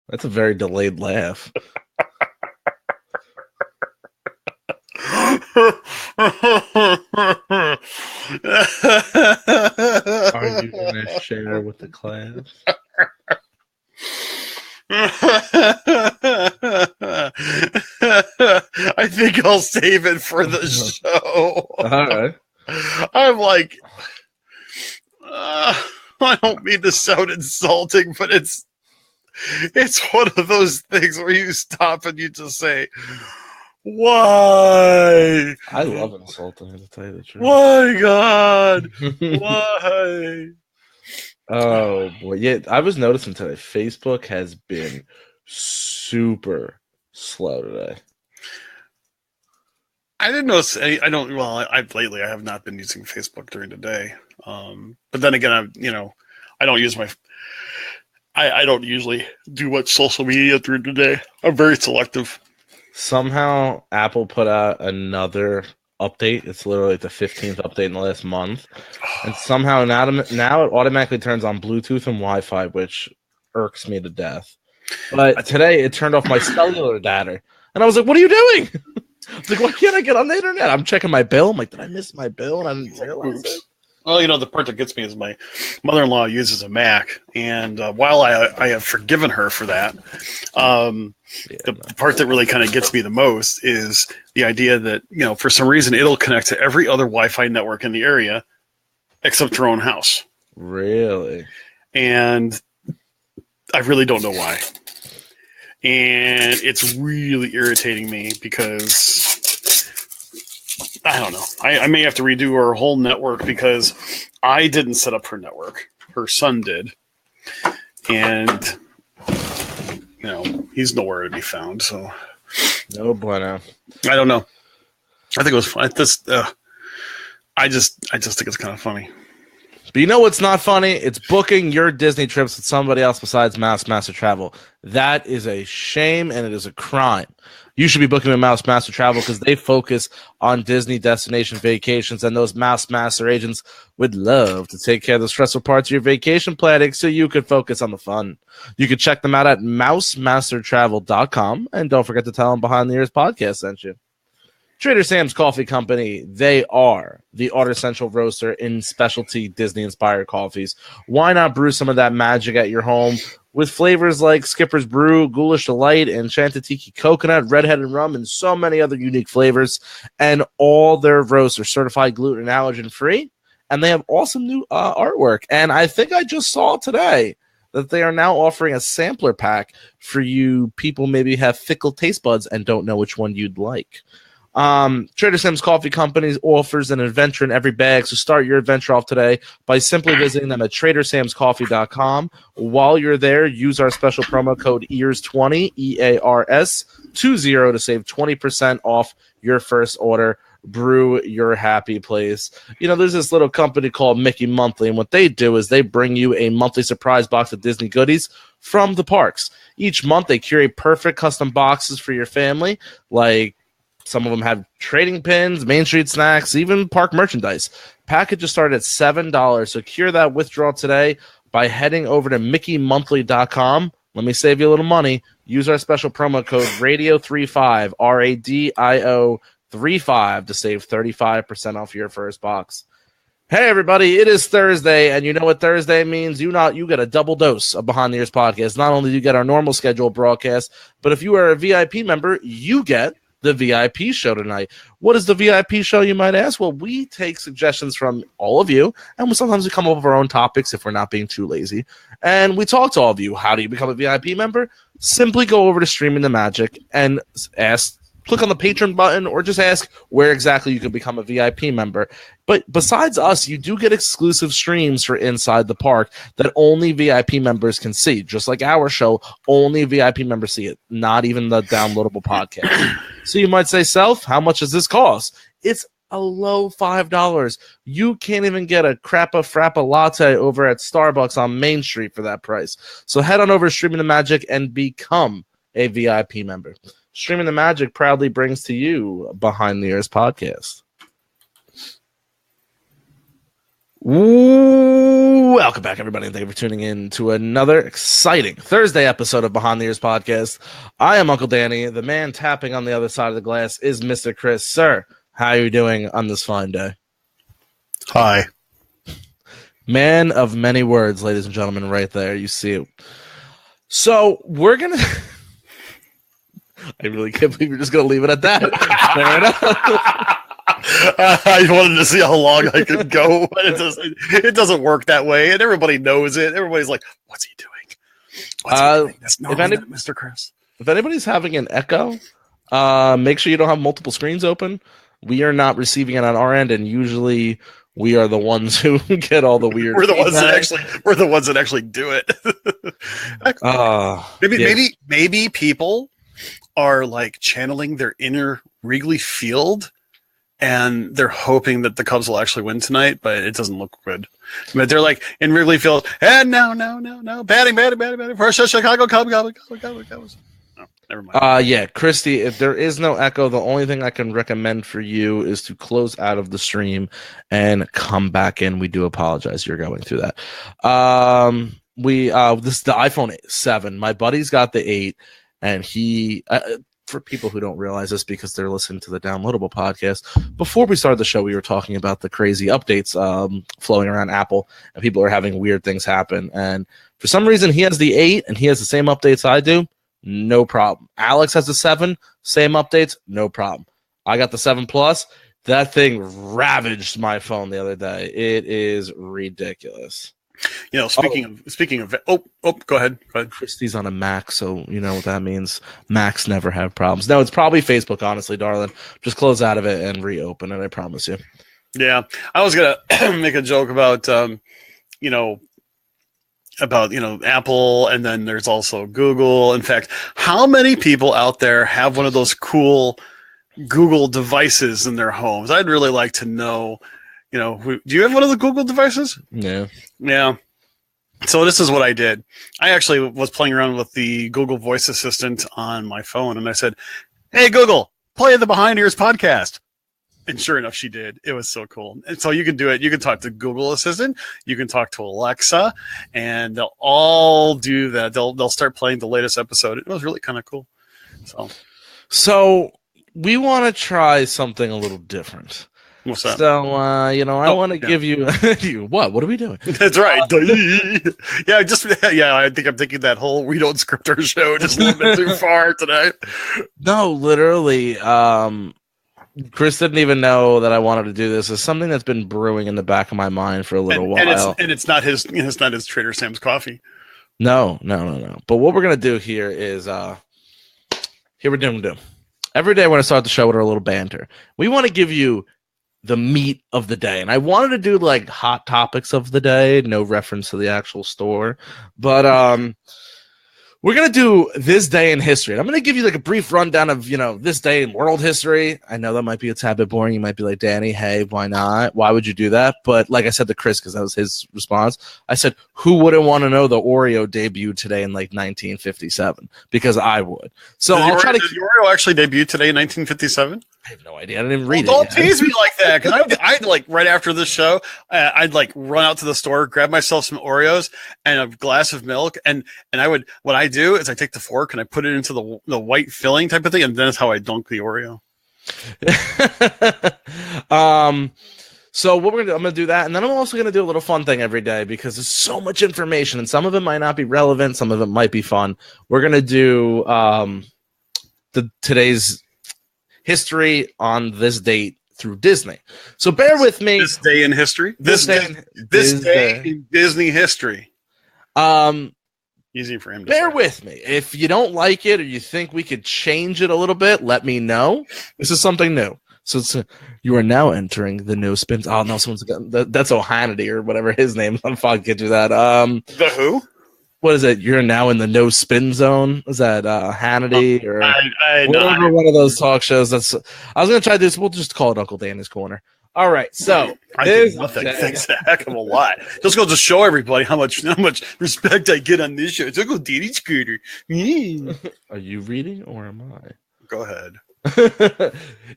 That's a very delayed laugh. Are you going to share with the class? I think I'll save it for the show. All right. I'm like, I don't mean to sound insulting, but it's one of those things where you stop and you just say, why? I love insulting, to tell you the truth. Why, God? Why? Oh, boy. Yeah, I was noticing today, Facebook has been super slow today. I didn't notice any. I don't. Well, lately I have not been using Facebook during the day. But then again, I don't use my. I don't usually do much social media during the day. I'm very selective. Somehow, Apple put out another update. It's literally the 15th update in the last month. And somehow now it automatically turns on Bluetooth and Wi-Fi, which irks me to death. But today it turned off my cellular data. And I was like, what are you doing? I was like, why can't I get on the internet? I'm checking my bill. I'm like, did I miss my bill? And I didn't realize it. Well, the part that gets me is my mother-in-law uses a Mac, and while I have forgiven her for that, the part that really kind of gets me the most is the idea that, for some reason it'll connect to every other Wi-Fi network in the area except her own house. Really? And I really don't know why. And it's really irritating me because I don't know. I may have to redo our whole network because I didn't set up her network. Her son did. And, he's nowhere to be found. So, no bueno. I don't know. I think it was fun. I just think it's kind of funny. But you know what's not funny? It's booking your Disney trips with somebody else besides Mouse Master Travel. That is a shame and it is a crime. You should be booking with Mouse Master Travel because they focus on Disney destination vacations, and those Mouse Master agents would love to take care of the stressful parts of your vacation planning so you could focus on the fun. You can check them out at mousemastertravel.com, and don't forget to tell them Behind the Ears podcast sent you. Trader Sam's Coffee Company, they are the Order Central roaster in specialty Disney-inspired coffees. Why not brew some of that magic at your home with flavors like Skipper's Brew, Ghoulish Delight, Enchanted Tiki Coconut, Redheaded Rum, and so many other unique flavors. And all their roasts are certified gluten and allergen-free, and they have awesome new artwork. And I think I just saw today that they are now offering a sampler pack for you people maybe have fickle taste buds and don't know which one you'd like. Trader Sam's Coffee Company offers an adventure in every bag, so start your adventure off today by simply visiting them at tradersamscoffee.com. While you're there, use our special promo code EARS20, EARS20, to save 20% off your first order. Brew your happy place. There's this little company called Mickey Monthly, and what they do is they bring you a monthly surprise box of Disney goodies from the parks. Each month, they curate perfect custom boxes for your family, like some of them have trading pins, Main Street snacks, even park merchandise. Packages start at $7. So cure that withdrawal today by heading over to mickeymonthly.com. Let me save you a little money. Use our special promo code RADIO35, RADIO35, to save 35% off your first box. Hey, everybody, it is Thursday, and you know what Thursday means? You get a double dose of Behind the Ears podcast. Not only do you get our normal scheduled broadcast, but if you are a VIP member, you get the VIP show tonight. What is the VIP show, you might ask? Well, we take suggestions from all of you, and sometimes we come up with our own topics if we're not being too lazy. And we talk to all of you. How do you become a VIP member? Simply go over to Streaming the Magic and click on the Patreon button, or just ask where exactly you can become a VIP member. But besides us, you do get exclusive streams for Inside the Park that only VIP members can see. Just like our show, only VIP members see it, not even the downloadable podcast. So you might say, Self, how much does this cost? It's a low $5. You can't even get a Crappa Frappa latte over at Starbucks on Main Street for that price. So head on over to Streaming the Magic and become a VIP member. Streaming the Magic proudly brings to you Behind the Ears podcast. Welcome back, everybody, and thank you for tuning in to another exciting Thursday episode of Behind the Ears podcast. I am Uncle Danny. The man tapping on the other side of the glass is Mr. Chris. Sir, how are you doing on this fine day? Hi. Man of many words, ladies and gentlemen, right there. You see it. So we're going to... I really can't believe you're just going to leave it at that. Fair enough. I wanted to see how long I could go, but it doesn't work that way, and everybody knows it. Everybody's like, "What's he doing? What's he doing? That's not Mr. Chris." If anybody's having an echo, make sure you don't have multiple screens open. We are not receiving it on our end, and usually we are the ones who get all the weird. We're the ones that actually do it. Maybe people are like channeling their inner Wrigley Field. And they're hoping that the Cubs will actually win tonight, but it doesn't look good. But they're like in Wrigley Field, and no, batting, for Chicago Cubs. No, never mind. Yeah, Christy, if there is no echo, the only thing I can recommend for you is to close out of the stream and come back in. We do apologize you're going through that. This is the iPhone 7. My buddy's got the 8, and he. For people who don't realize this because they're listening to the downloadable podcast, before we started the show, we were talking about the crazy updates flowing around Apple, and people are having weird things happen. And for some reason, he has the 8, and he has the same updates I do. No problem. Alex has the 7, same updates, no problem. I got the 7 Plus. That thing ravaged my phone the other day. It is ridiculous. You know, speaking of, go ahead. Christy's on a Mac, so you know what that means. Macs never have problems. No, it's probably Facebook, honestly, darling. Just close out of it and reopen it, I promise you. Yeah, I was gonna make a joke about, Apple, and then there's also Google. In fact, how many people out there have one of those cool Google devices in their homes? I'd really like to know. Do you have one of the Google devices? Yeah. Yeah. So this is what I did. I actually was playing around with the Google Voice Assistant on my phone, and I said, "Hey, Google, play the Behind Ears podcast." And sure enough, she did. It was so cool. And so you can do it. You can talk to Google Assistant. You can talk to Alexa, and they'll all do that. They'll start playing the latest episode. It was really kind of cool. So we want to try something a little different. What's that? So, I want to give you what? What are we doing? That's right. I think I'm thinking that whole we don't script our show just a little bit too far tonight. No, literally. Chris didn't even know that I wanted to do this. It's something that's been brewing in the back of my mind for a little while. And it's not his Trader Sam's coffee. No. But what we're gonna do here is here we're doing. Every day we're gonna start the show with our little banter. We want to give you the meat of the day, and I wanted to do like hot topics of the day, no reference to the actual store, but we're gonna do this day in history, and I'm gonna give you like a brief rundown of this day in world history. I know that might be a tad bit boring. You might be like, Danny, hey, why not? Why would you do that? But like I said to Chris, because that was his response, I said, who wouldn't want to know the Oreo debuted today in like 1957? Because I would. So did I'll try to. Did the Oreo actually debut today in 1957? I have no idea. I didn't even read it. Don't tease me like that, because I'd like right after this show, I'd like run out to the store, grab myself some Oreos and a glass of milk, and I would. What I do is I take the fork and I put it into the white filling type of thing, and that's how I dunk the Oreo. So what I'm gonna do that, and then I'm also gonna do a little fun thing every day because there's so much information, and some of it might not be relevant, some of it might be fun. We're gonna do today's history on this date through Disney. So bear with me. This day in history. This day in Disney history. Easy for him to bear say. with me. If you don't like it or you think we could change it a little bit, let me know. This is something new. So you are now entering the no spins. Oh no, that's O'Hannity or whatever his name. I'm fucking get you that. The who? What is it? You're now in the no spin zone. Is that Hannity or whatever one of those talk shows? I was gonna try this. We'll just call it Uncle Danny's Corner. All right, so I did nothing. Thanks a heck of a lot. Just go to show everybody how much respect I get on this show. It's Uncle Danny's Corner. Are you reading or am I? Go ahead.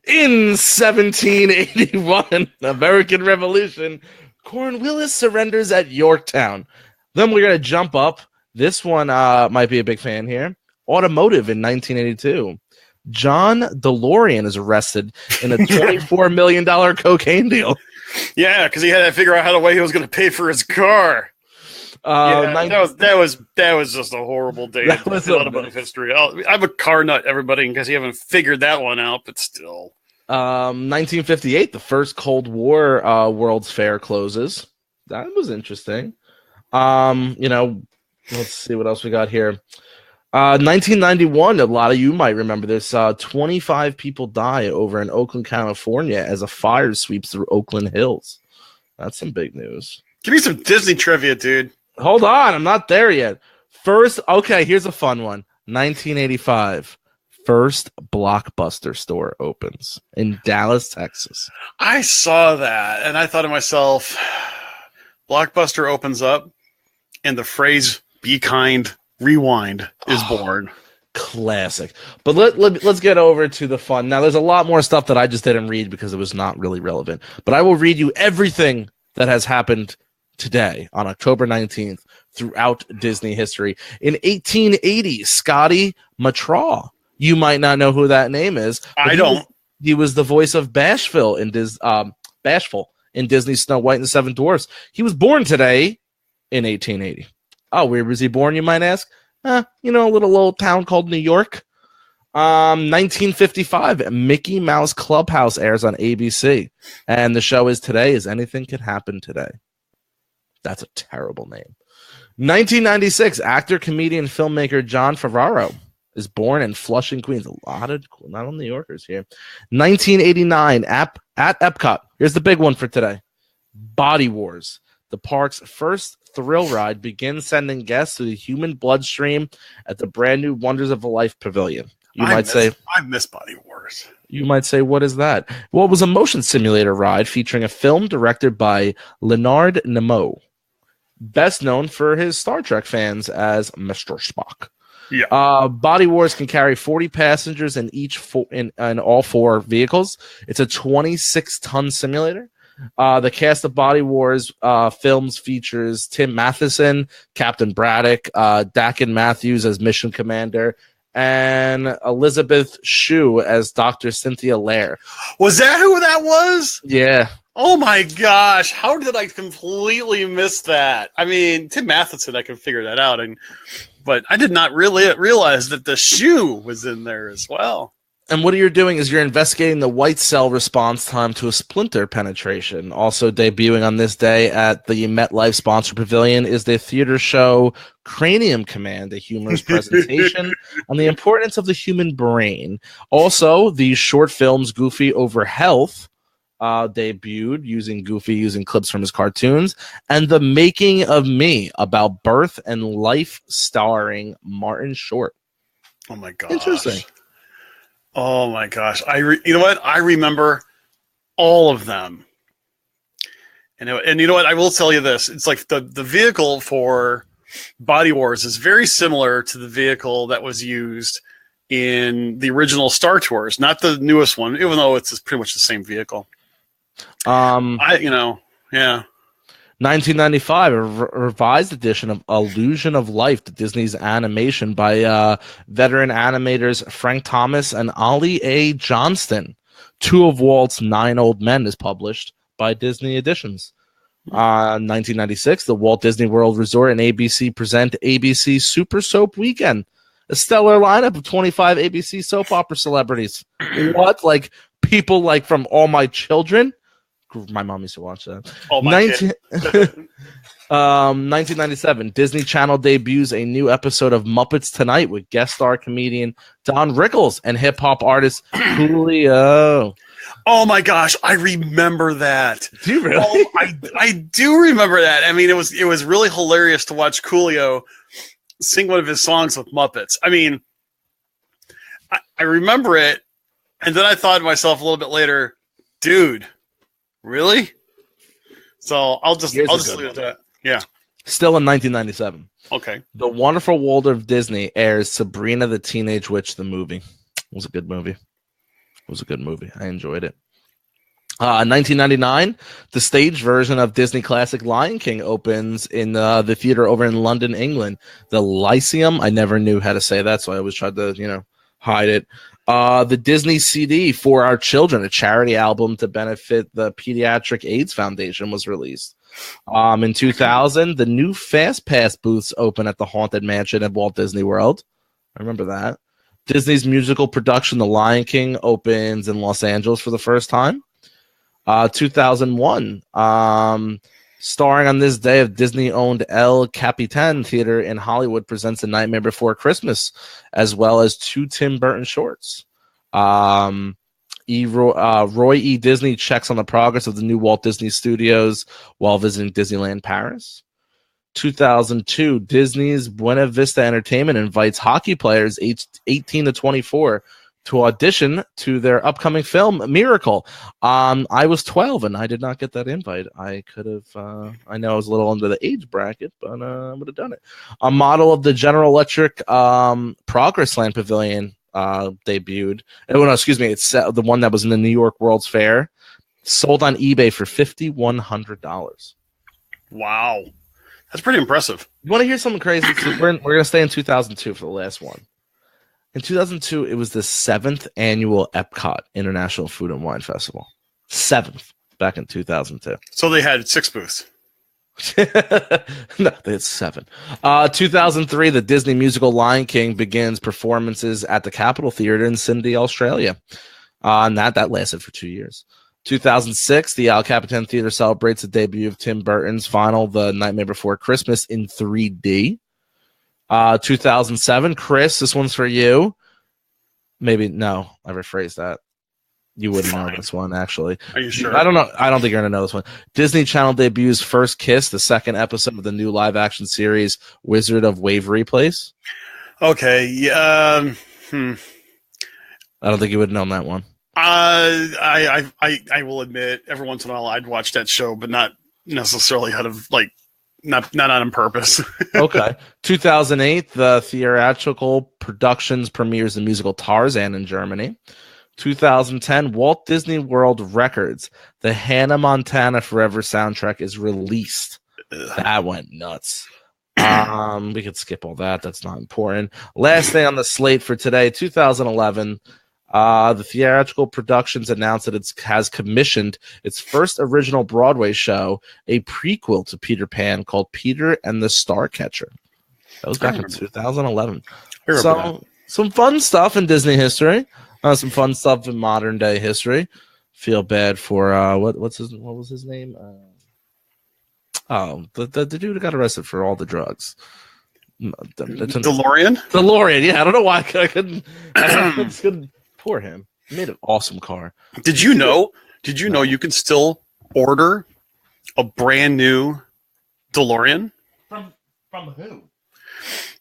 In 1781, American Revolution, Cornwallis surrenders at Yorktown. Then we're going to jump up. This one might be a big fan here. Automotive in 1982. John DeLorean is arrested in a $24 million cocaine deal. Yeah, because he had to figure out how the way he was going to pay for his car. That was just a horrible day in automotive history. I'm a car nut, everybody, in case you haven't figured that one out, but still. 1958, the first Cold War World's Fair closes. That was interesting. Let's see what else we got here. 1991, a lot of you might remember this. 25 people die over in Oakland, California as a fire sweeps through Oakland Hills. That's some big news. Give me some Disney trivia, dude. Hold on, I'm not there yet. First, okay, here's a fun one. 1985. First Blockbuster store opens in Dallas, Texas. I saw that, and I thought to myself, Blockbuster opens up, and the phrase, be kind, rewind, is born. Classic. But let's get over to the fun. Now, there's a lot more stuff that I just didn't read because it was not really relevant. But I will read you everything that has happened today on October 19th throughout Disney history. In 1880, Scotty Matraw. You might not know who that name is. I don't. He was the voice of Bashful in Disney's Snow White and the Seven Dwarfs. He was born today in 1880. Oh, where was he born, you might ask? A little old town called New York. 1955, Mickey Mouse Clubhouse airs on ABC. And the show is Today is Anything Could Happen Today. That's a terrible name. 1996, actor, comedian, filmmaker John Favreau is born in Flushing, Queens. A lot of New Yorkers here. 1989, at Epcot. Here's the big one for today. Body Wars. The park's first thrill ride begins sending guests to the human bloodstream at the brand new Wonders of a Life Pavilion. I miss Body Wars. You might say, what is that? Well, it was a motion simulator ride featuring a film directed by Leonard Nimoy, best known for his Star Trek fans as Mr. Spock. Yeah. Body Wars can carry 40 passengers in in all four vehicles. It's a 26-ton simulator. The cast of Body Wars films features Tim Matheson, Captain Braddock, Dakin Matthews as Mission Commander, and Elizabeth Shue as Dr. Cynthia Lair. Was that who that was? Yeah. Oh my gosh, how did I completely miss that? I mean, Tim Matheson, I can figure that out, but I did not really realize that the shoe was in there as well. And what you're doing is you're investigating the white cell response time to a splinter penetration. Also debuting on this day at the MetLife Sponsor Pavilion is the theater show Cranium Command, a humorous presentation on the importance of the human brain. Also, the short films Goofy Over Health debuted using clips from his cartoons, and The Making of Me, about birth and life, starring Martin Short. Oh my gosh. Interesting. Oh my gosh. You know what? I remember all of them. And you know what? I will tell you this. It's like the vehicle for Body Wars is very similar to the vehicle that was used in the original Star Tours, not the newest one, even though it's pretty much the same vehicle. Yeah. 1995, a revised edition of Illusion of Life, to Disney's animation by veteran animators Frank Thomas and Ollie A. Johnston. Two of Walt's 9 Old Men is published by Disney Editions. 1996, the Walt Disney World Resort and ABC present ABC Super Soap Weekend, a stellar lineup of 25 ABC soap opera celebrities. What? Like people like from All My Children? My mom used to watch that. 1997, Disney Channel debuts a new episode of Muppets Tonight with guest star comedian Don Rickles and hip-hop artist Coolio. Oh my gosh, I remember that. Do you really? Oh, I do remember that. I mean, it was really hilarious to watch Coolio sing one of his songs with Muppets. I mean, I remember it, and then I thought to myself a little bit later, dude, really? So I'll just leave it at that. Yeah. Still in 1997. Okay. The Wonderful World of Disney airs Sabrina the Teenage Witch, the movie. It was a good movie. I enjoyed it. 1999, the stage version of Disney classic Lion King opens in the theater over in London, England. The Lyceum. I never knew how to say that, so I always tried to, hide it. The Disney CD for Our Children, a charity album to benefit the Pediatric AIDS Foundation, was released. In 2000, the new Fast Pass booths open at the Haunted Mansion at Walt Disney World. I remember that. Disney's musical production, The Lion King, opens in Los Angeles for the first time. 2001, starring on this day of Disney-owned El Capitan Theater in Hollywood presents A Nightmare Before Christmas, as well as 2 Tim Burton shorts. Roy E. Disney checks on the progress of the new Walt Disney Studios while visiting Disneyland Paris. 2002, Disney's Buena Vista Entertainment invites hockey players aged 18 to 24 to audition to their upcoming film Miracle. I was 12 and I did not get that invite. I could have, I know I was a little under the age bracket, but I would have done it. A model of the General Electric Progress Land Pavilion debuted. Oh, no, excuse me. It's the one that was in the New York World's Fair, sold on eBay for $5,100. Wow. That's pretty impressive. You want to hear something crazy? So we're going to stay in 2002 for the last one. In 2002, it was the 7th annual Epcot International Food and Wine Festival. 7th, back in 2002. So they had 6 booths. No, they had 7. 2003, the Disney musical Lion King begins performances at the Capitol Theatre in Sydney, Australia. And that lasted for 2 years. 2006, the El Capitan Theatre celebrates the debut of Tim Burton's final The Nightmare Before Christmas in 3D. 2007, Chris, this one's for you. Maybe, no, I rephrased that. You wouldn't know this one, actually. Are you sure? I don't know. I don't think you're going to know this one. Disney Channel debuts First Kiss, the 2nd episode of the new live-action series Wizard of Waverly Place. Okay, yeah. I don't think you would have known that one. I will admit, every once in a while I'd watch that show, but not necessarily out of, not on purpose. Okay. 2008, the theatrical productions premieres the musical Tarzan in Germany. 2010, Walt Disney World Records, the Hannah Montana Forever soundtrack is released. That went nuts. We could skip all that. That's not important. Last thing on the slate for today, 2011, the theatrical productions announced that it has commissioned its first original Broadway show, a prequel to Peter Pan called Peter and the Starcatcher. That was back in 2011. So, some fun stuff in Disney history. Some fun stuff in modern day history. Feel bad for what was his name? The dude who got arrested for all the drugs. DeLorean. Yeah, I don't know why I couldn't. Poor him. He made an awesome car. Did you know you can still order a brand new DeLorean? From who?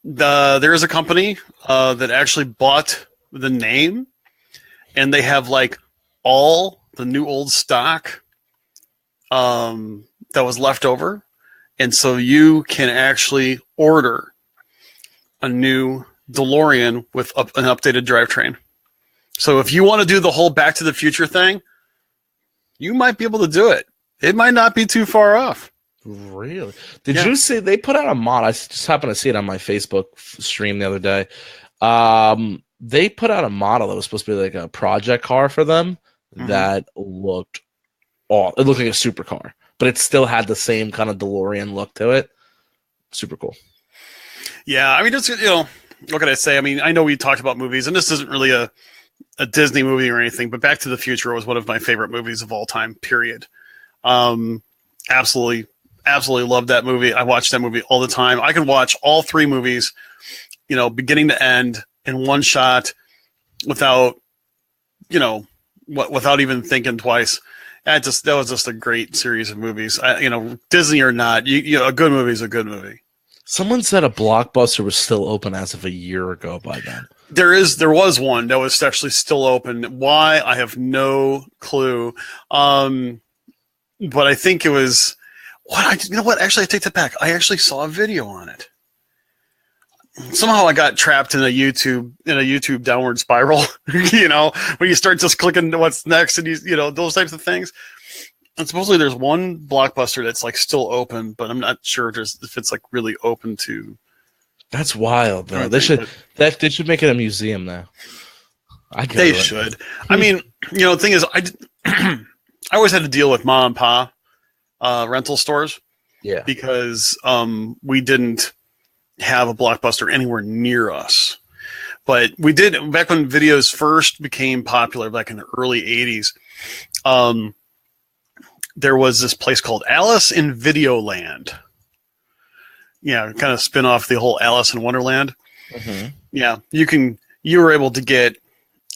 There is a company that actually bought the name, and they have all the new old stock that was left over, and so you can actually order a new DeLorean with an updated drivetrain. So if you want to do the whole Back to the Future thing, you might be able to do it. It might not be too far off. Really? Did you see they put out a mod? I just happened to see it on my Facebook stream the other day. They put out a model that was supposed to be like a project car for them that looked it looked like a supercar, but it still had the same kind of DeLorean look to it. Super cool. Yeah, I mean, it's, what can I say? I mean, I know we talked about movies, and this isn't really a Disney movie or anything, but Back to the Future was one of my favorite movies of all time, period. Absolutely loved that movie. I watched that movie all the time. I could watch all 3 movies, beginning to end in one shot without even thinking twice. That was just a great series of movies. Disney or not, a good movie is a good movie. Someone said a Blockbuster was still open as of a year ago by then. There was one that was actually still open. Why? I have no clue. But I think it was you know what? Actually, I take that back. I actually saw a video on it. somehow I got trapped in a YouTube downward spiral. When you start just clicking what's next, and those types of things. And supposedly there's one Blockbuster that's like still open, but I'm not sure if it's like really open to. That's wild, though. They should make it a museum now. They should. I mean, the thing is, I always had to deal with mom and pop rental stores. Yeah. Because we didn't have a Blockbuster anywhere near us. But we did, back when videos first became popular, back in the early 80s, there was this place called Alice in Videoland. Yeah, kind of spin off the whole Alice in Wonderland. Mm-hmm. Yeah, you were able to get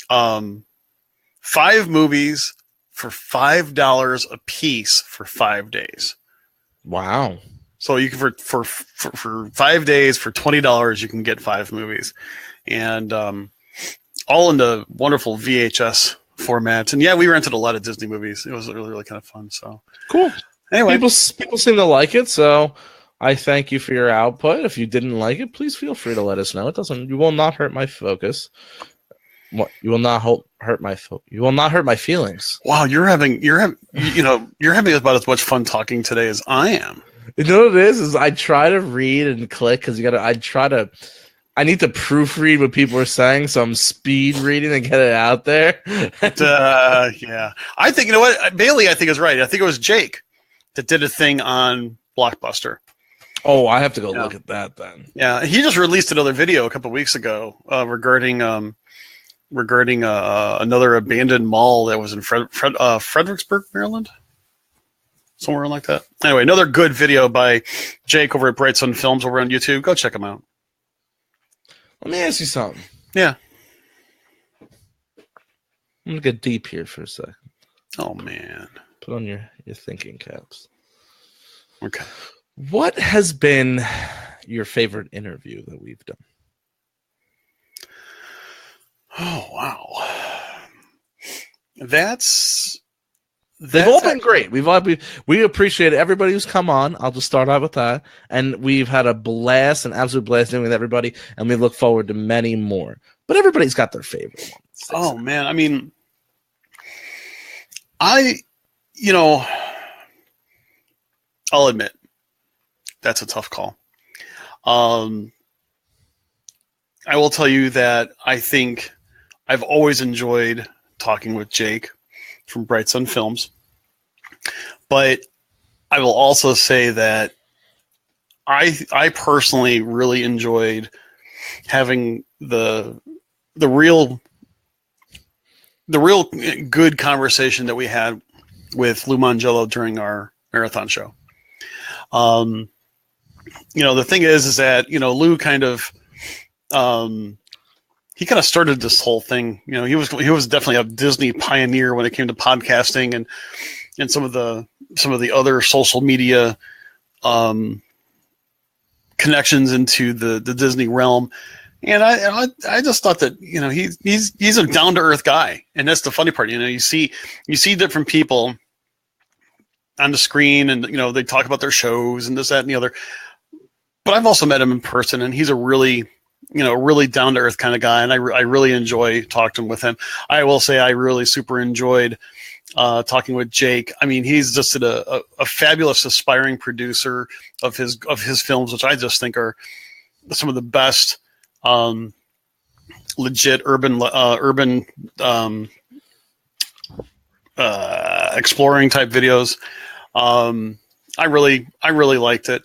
5 movies for $5 a piece for 5 days. Wow. So you can for 5 days for $20 you can get 5 movies, and all in the wonderful VHS format. And yeah, we rented a lot of Disney movies. It was really, really kind of fun. So cool. Anyway, people seem to like it, so I thank you for your output. If you didn't like it, please feel free to let us know. You will not hurt my focus. You will not hurt my you will not hurt my feelings. Wow, you're having about as much fun talking today as I am. You know what it is I try to read and click because I need to proofread what people are saying, so I'm speed reading and get it out there. Yeah. I think, Bailey, I think is right. I think it was Jake that did a thing on Blockbuster. Oh, I have to go look at that then. Yeah, he just released another video a couple of weeks ago regarding another abandoned mall that was in Fredericksburg, Maryland. Somewhere like that. Anyway, another good video by Jake over at Bright Sun Films over on YouTube. Go check him out. Let me ask you something. Yeah. I'm going to get deep here for a second. Oh, man. Put on your thinking caps. Okay. What has been your favorite interview that we've done? Oh, wow. They've all been great. We appreciate everybody who's come on. I'll just start out with that. And we've had an absolute blast doing with everybody, and we look forward to many more. But everybody's got their favorite ones. Oh, man. I mean, I'll admit, that's a tough call. I will tell you that I think I've always enjoyed talking with Jake from Bright Sun Films, but I will also say that I personally really enjoyed having the real good conversation that we had with Lou Mangello during our marathon show. The thing is that Lou kind of he kind of started this whole thing. He was definitely a Disney pioneer when it came to podcasting and some of the other social media connections into the Disney realm. And I just thought that he's a down to earth guy, and that's the funny part. You see different people on the screen, and they talk about their shows and this, that, and the other. But I've also met him in person, and he's a really down to earth kind of guy, and I really enjoy talking with him. I will say I really super enjoyed talking with Jake. I mean, he's just a fabulous aspiring producer of his films, which I just think are some of the best legit urban exploring type videos. I really liked it.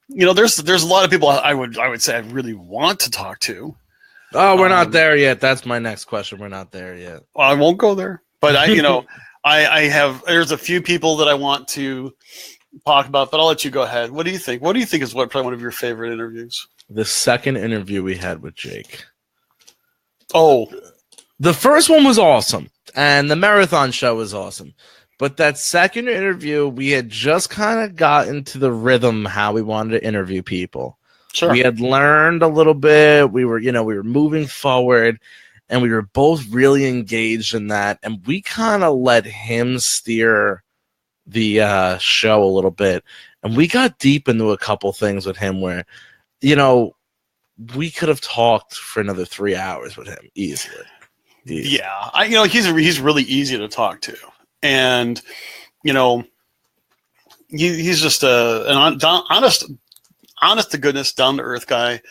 There's a lot of people I would say I really want to talk to. Oh, we're not there yet. That's my next question. We're not there yet. Well, I won't go there, but there's a few people that I want to talk about, but I'll let you go ahead. What do you think? What do you think is probably one of your favorite interviews? The second interview we had with Jake. Oh, the first one was awesome, and the marathon show was awesome. But that second interview, we had just kind of got into the rhythm how we wanted to interview people. Sure. We had learned a little bit. We were moving forward, and we were both really engaged in that. And we kind of let him steer the show a little bit. And we got deep into a couple things with him where, we could have talked for another 3 hours with him easily. Yeah, he's really easy to talk to, and he's just an honest to goodness, down to earth guy.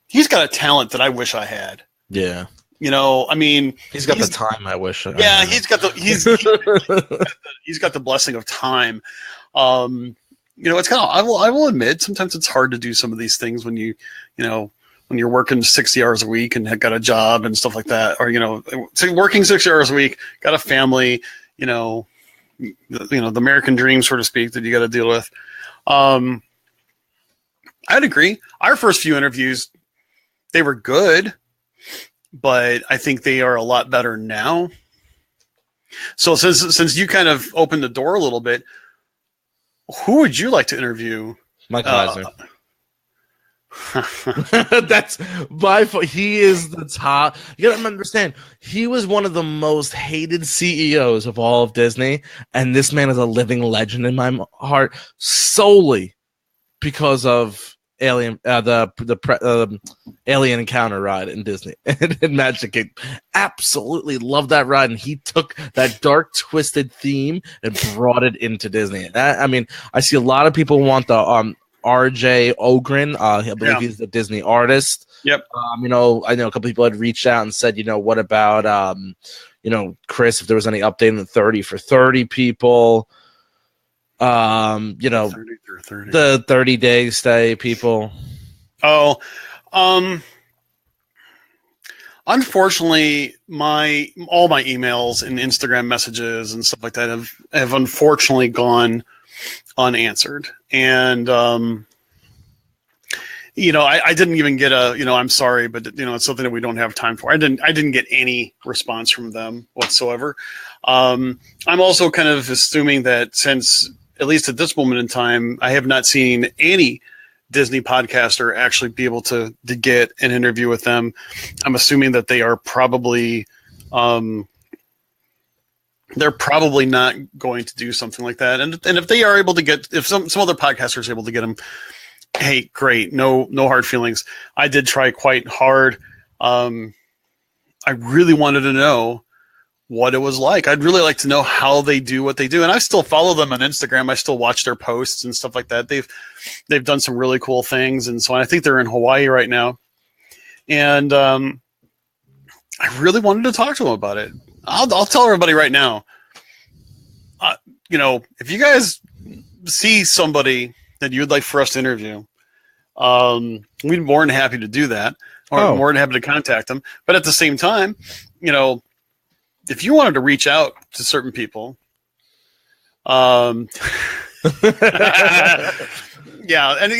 He's got a talent that I wish I had. Yeah. He's got the time I wish. Yeah, he's got the he's got the blessing of time. It's kind of I will admit sometimes it's hard to do some of these things when when you're working 60 hours a week and have got a job and stuff like that, or working 60 hours a week, got a family, the American dream, so to speak, that you got to deal with. I'd agree. Our first few interviews, they were good, but I think they are a lot better now. So since you kind of opened the door a little bit, who would you like to interview? Mike Eisner. That's by far. He is the top. You gotta understand, he was one of the most hated CEOs of all of Disney, and this man is a living legend in my heart solely because of Alien, the Alien Encounter ride in Disney and Magic Kingdom. Absolutely love that ride, and he took that dark, twisted theme and brought it into Disney. I see a lot of people want the RJ Ogren. I believe he's the Disney artist. Yep. I know a couple people had reached out and said, what about Chris, if there was any update on the 30 for 30 people. 30 for 30. The 30-day stay people. Oh, unfortunately, all my emails and Instagram messages and stuff like that have unfortunately gone unanswered. And I didn't even get I'm sorry, but it's something that we don't have time for. I didn't get any response from them whatsoever. I'm also kind of assuming that since, at least at this moment in time, I have not seen any Disney podcaster actually be able to get an interview with them. I'm assuming that they are probably they're probably not going to do something like that. And if they are able to get, if some other podcaster is able to get them, hey, great. No hard feelings. I did try quite hard. I really wanted to know what it was like. I'd really like to know how they do what they do. And I still follow them on Instagram. I still watch their posts and stuff like that. They've done some really cool things. And so I think they're in Hawaii right now. And I really wanted to talk to them about it. I'll tell everybody right now, if you guys see somebody that you'd like for us to interview, we'd be more than happy to do that, or more than happy to contact them. But at the same time, if you wanted to reach out to certain people, yeah, and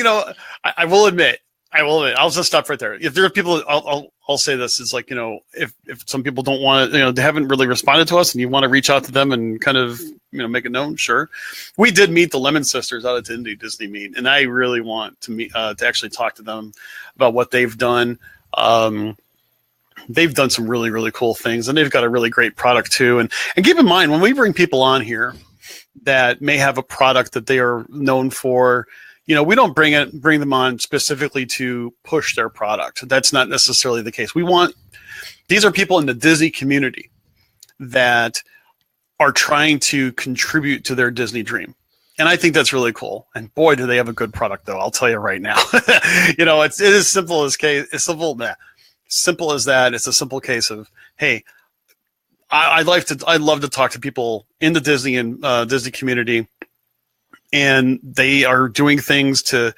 I will admit, I'll just stop right there. If there are people, I'll say this: it's like, if some people don't want to, they haven't really responded to us, and you want to reach out to them and kind of make it known, sure. We did meet the Lemon Sisters out at the Indie Disney Meet, and I really want to meet to actually talk to them about what they've done. They've done some really, really cool things, and they've got a really great product too. And keep in mind, when we bring people on here that may have a product that they are known for, we don't bring them on specifically to push their product. That's not necessarily the case. These are people in the Disney community that are trying to contribute to their Disney dream. And I think that's really cool. And boy, do they have a good product though. I'll tell you right now, it is simple as that. It's a simple case of, hey, I'd love to talk to people in the Disney and Disney community, and they are doing things to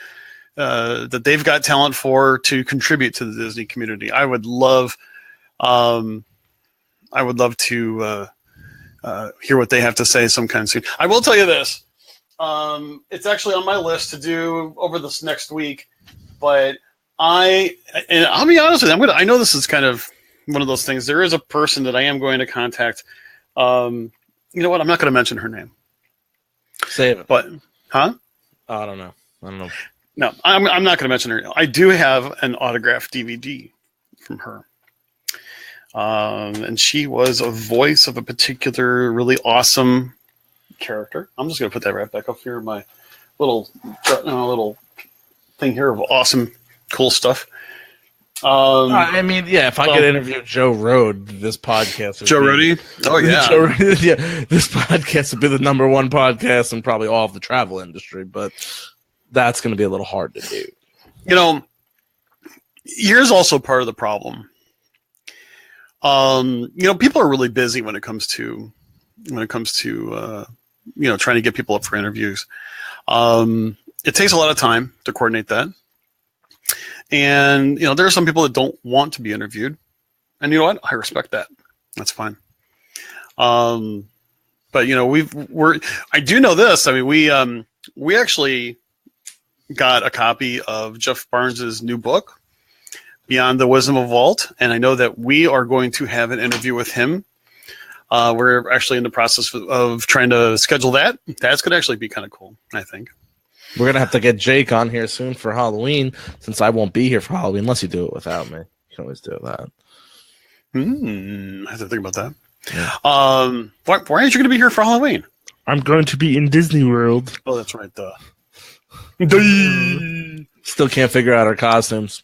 that they've got talent for to contribute to the Disney community. I would love to hear what they have to say sometime soon. I will tell you this: it's actually on my list to do over this next week, but I'll be honest with you. I know this is kind of one of those things. There is a person that I am going to contact. You know what? I'm not going to mention her name. Save it. But, huh? I don't know. No, I'm not going to mention her. I do have an autographed DVD from her. And she was a voice of a particular really awesome character. I'm just going to put that right back up here in my little thing here of awesome cool stuff. I mean, yeah, if I could interview Joe Road, this podcast would Joe Rohde? Oh, yeah. Yeah, this podcast would be the number one podcast in probably all of the travel industry, but that's going to be a little hard to do. You know, here's also part of the problem. You know, people are really busy when it comes to you know, trying to get people up for interviews. It takes a lot of time to coordinate that. And, you know, there are some people that don't want to be interviewed. And you know what? I respect that. That's fine. But, you know, I do know this. I mean, we actually got a copy of Jeff Barnes's new book, Beyond the Wisdom of Vault. And I know that we are going to have an interview with him. We're actually in the process of trying to schedule that. That's going to actually be kind of cool, I think. We're going to have to get Jake on here soon for Halloween, since I won't be here for Halloween, unless you do it without me. You can always do that. I have to think about that. Yeah. Why aren't you going to be here for Halloween? I'm going to be in Disney World. Oh, that's right. Still can't figure out our costumes.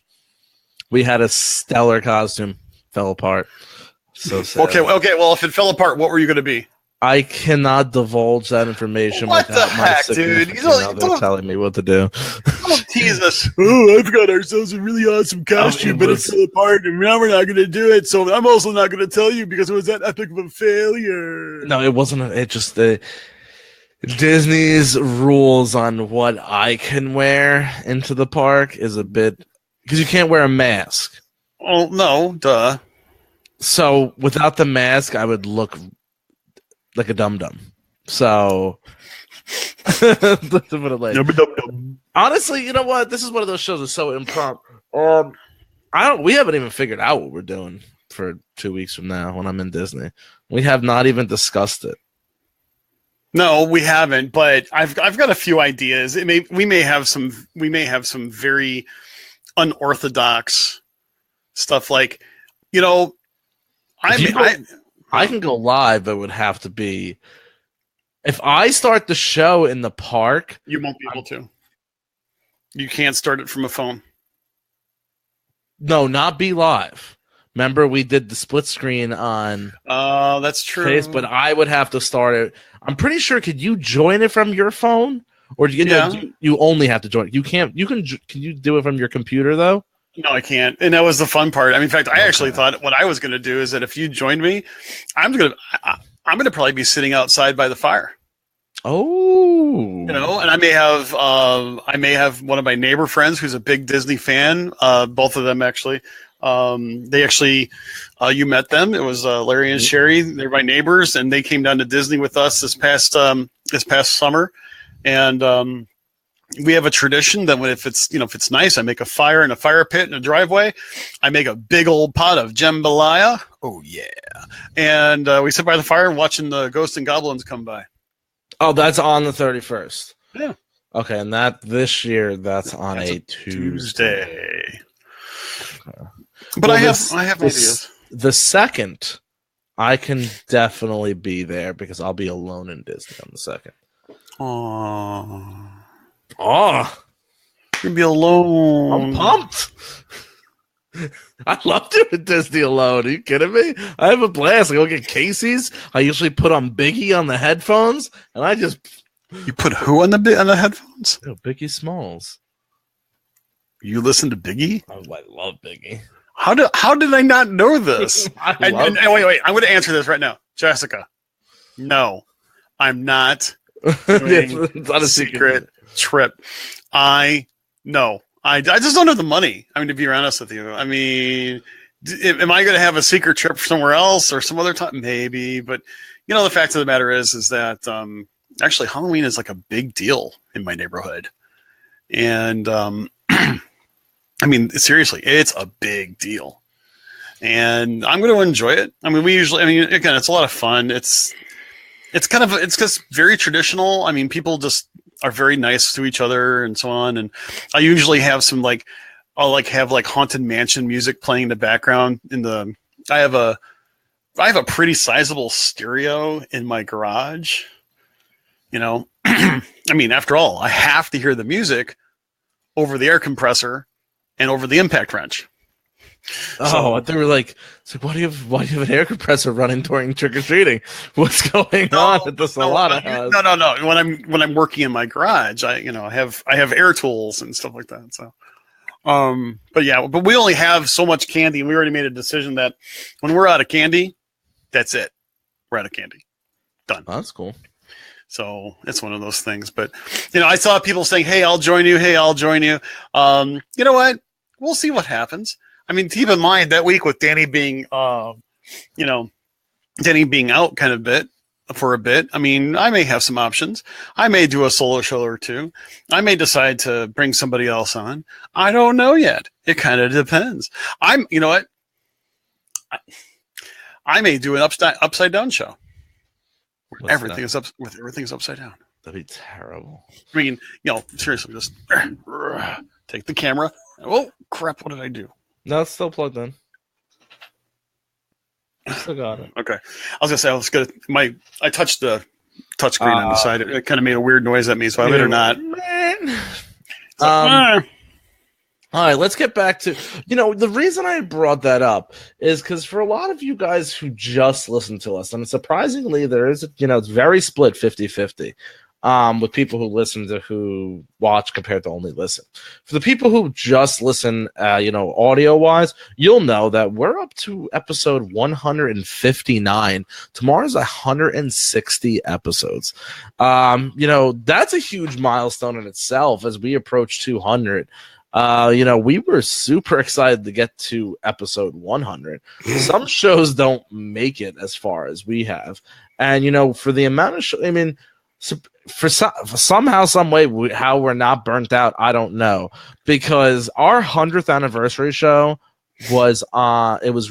We had a stellar costume. Fell apart. So sad. Okay. Well, if it fell apart, what were you going to be? I cannot divulge that information without my significant other telling me what to do. Don't tease us. Oh, I've got ourselves a really awesome costume, but it fell apart, and now we're not going to do it. So I'm also not going to tell you because it was that epic of a failure. No, it wasn't. It just Disney's rules on what I can wear into the park is a bit, because you can't wear a mask. Oh no, duh. So without the mask, I would look like a dum-dum. So honestly, you know what? This is one of those shows that's so impromptu. We haven't even figured out what we're doing for 2 weeks from now when I'm in Disney. We have not even discussed it. No, we haven't, but I've got a few ideas. We may have some very unorthodox stuff, like, you know, I can go live, but it would have to be if I start the show in the park. You won't be able to. You can't start it from a phone. No, not be live. Remember, we did the split screen on. Oh, that's true. Face, but I would have to start it. I'm pretty sure. Could you join it from your phone, or you only have to join it? You can't. You can. Can you do it from your computer though? No, I can't. And that was the fun part. I mean, in fact, I actually thought what I was going to do is that if you joined me, I'm going to probably be sitting outside by the fire. Oh, you know, and I may have one of my neighbor friends who's a big Disney fan. Both of them actually. They actually, you met them. It was Larry and Sherry. They're my neighbors, and they came down to Disney with us this past summer, and we have a tradition that if it's nice, I make a fire in a fire pit in a driveway. I make a big old pot of jambalaya. Oh yeah, and we sit by the fire and watching the ghosts and goblins come by. Oh, that's on the 31st. Yeah. Okay, and this year that's on a Tuesday. Okay. But I have ideas. The second, I can definitely be there because I'll be alone in Disney on the second. Oh, you'll be alone. I'm pumped. I love doing Disney alone. Are you kidding me? I have a blast. I go get Casey's. I usually put on Biggie on the headphones, and I just. You put who on the headphones? Oh, Biggie Smalls. You listen to Biggie? Oh, I love Biggie. How did I not know this? Wait. I'm going to answer this right now, Jessica. No, I'm not. It's not a secret trip. I just don't have the money. I mean, to be honest with you, I mean, am I going to have a secret trip somewhere else or some other time? Maybe, but you know, the fact of the matter is that actually Halloween is like a big deal in my neighborhood, and I mean, seriously, it's a big deal, and I'm going to enjoy it. I mean, again, it's a lot of fun. It's just very traditional. I mean, people just are very nice to each other and so on. And I usually have I'll have Haunted Mansion music playing in the background. I have a pretty sizable stereo in my garage. You know, I mean, after all, I have to hear the music over the air compressor and over the impact wrench. Oh, they were like, it's like, why do you have an air compressor running during trick or treating? What's going on at the Solana house? No. When I'm working in my garage, I have air tools and stuff like that. So, but we only have so much candy, and we already made a decision that when we're out of candy, that's it. We're out of candy. Done. Oh, that's cool. So it's one of those things. But I saw people saying, "Hey, I'll join you. Hey, I'll join you." You know what? We'll see what happens. I mean, keep in mind that week with Danny being, Danny being out for a bit. I mean, I may have some options. I may do a solo show or two. I may decide to bring somebody else on. I don't know yet. It kind of depends. You know what? I may do an upside down show. Where everything's upside down. That'd be terrible. I mean, seriously, just take the camera. Oh crap! What did I do? No, it's still plugged in. I still got it. Okay. I was gonna say I touched the touchscreen on the side. It kind of made a weird noise at me, so I better not. All right, let's get back to, the reason I brought that up is because for a lot of you guys who just listen to us, and surprisingly, there is, it's very split 50-50 with people who listen to who watch compared to only listen. For the people who just listen, audio-wise, you'll know that we're up to episode 159. Tomorrow's 160 episodes. That's a huge milestone in itself as we approach 200. We were super excited to get to episode 100. Some shows don't make it as far as we have. And, for the amount of for somehow, some way, how we're not burnt out, I don't know. Because our 100th anniversary show was